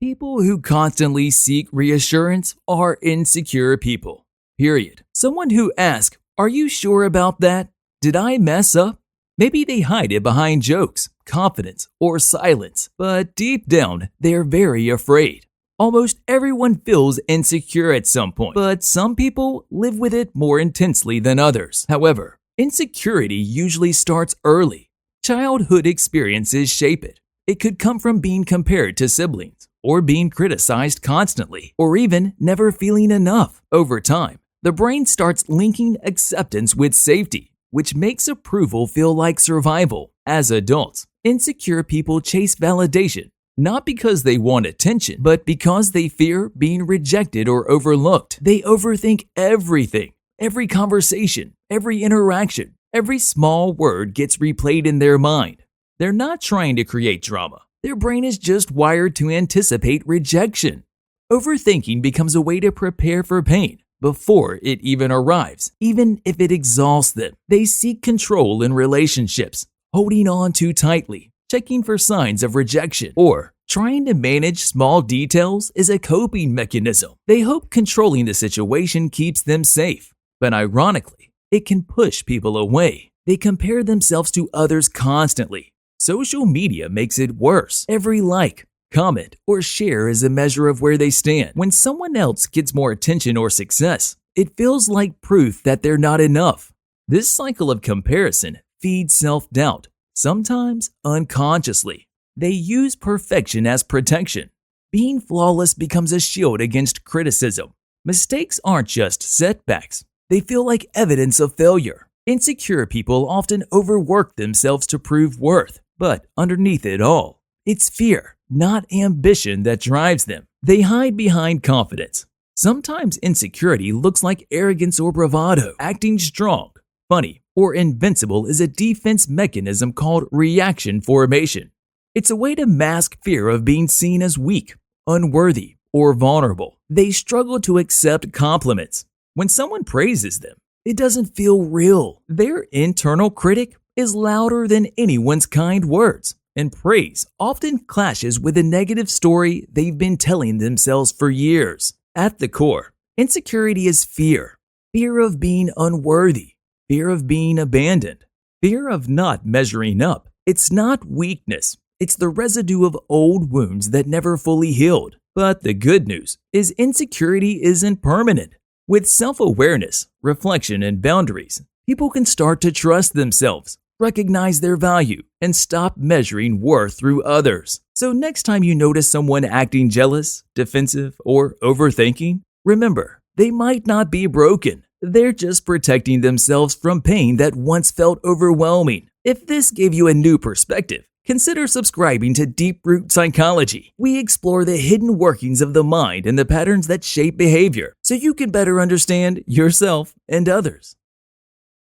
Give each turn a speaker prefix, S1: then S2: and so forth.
S1: People who constantly seek reassurance are insecure people. Period. Someone who asks, "Are you sure about that? Did I mess up?" Maybe they hide it behind jokes, confidence, or silence, but deep down, they're very afraid. Almost everyone feels insecure at some point, but some people live with it more intensely than others. However, insecurity usually starts early. Childhood experiences shape it. It could come from being compared to siblings, or being criticized constantly, or even never feeling enough. Over time, the brain starts linking acceptance with safety, which makes approval feel like survival. As adults, insecure people chase validation, not because they want attention, but because they fear being rejected or overlooked. They overthink everything. Every conversation, every interaction, every small word gets replayed in their mind. They're not trying to create drama. Their brain is just wired to anticipate rejection. Overthinking becomes a way to prepare for pain before it even arrives, even if it exhausts them. They seek control in relationships, holding on too tightly, checking for signs of rejection, or trying to manage small details is a coping mechanism. They hope controlling the situation keeps them safe, but ironically, it can push people away. They compare themselves to others constantly. Social media makes it worse. Every like, comment, or share is a measure of where they stand. When someone else gets more attention or success, it feels like proof that they're not enough. This cycle of comparison feeds self-doubt, sometimes unconsciously. They use perfection as protection. Being flawless becomes a shield against criticism. Mistakes aren't just setbacks. They feel like evidence of failure. Insecure people often overwork themselves to prove worth, but underneath it all, it's fear, not ambition, that drives them. They hide behind confidence. Sometimes insecurity looks like arrogance or bravado. Acting strong, funny, or invincible is a defense mechanism called reaction formation. It's a way to mask fear of being seen as weak, unworthy, or vulnerable. They struggle to accept compliments. When someone praises them, it doesn't feel real. Their internal critic is louder than anyone's kind words, and praise often clashes with a negative story they've been telling themselves for years. At the core, insecurity is fear. Fear of being unworthy, fear of being abandoned, fear of not measuring up. It's not weakness. It's the residue of old wounds that never fully healed. But the good news is insecurity isn't permanent. With self-awareness, reflection, and boundaries, people can start to trust themselves, recognize their value, and stop measuring worth through others. So next time you notice someone acting jealous, defensive, or overthinking, remember, they might not be broken. They're just protecting themselves from pain that once felt overwhelming. If this gave you a new perspective, consider subscribing to Deep Root Psychology. We explore the hidden workings of the mind and the patterns that shape behavior, so you can better understand yourself and others.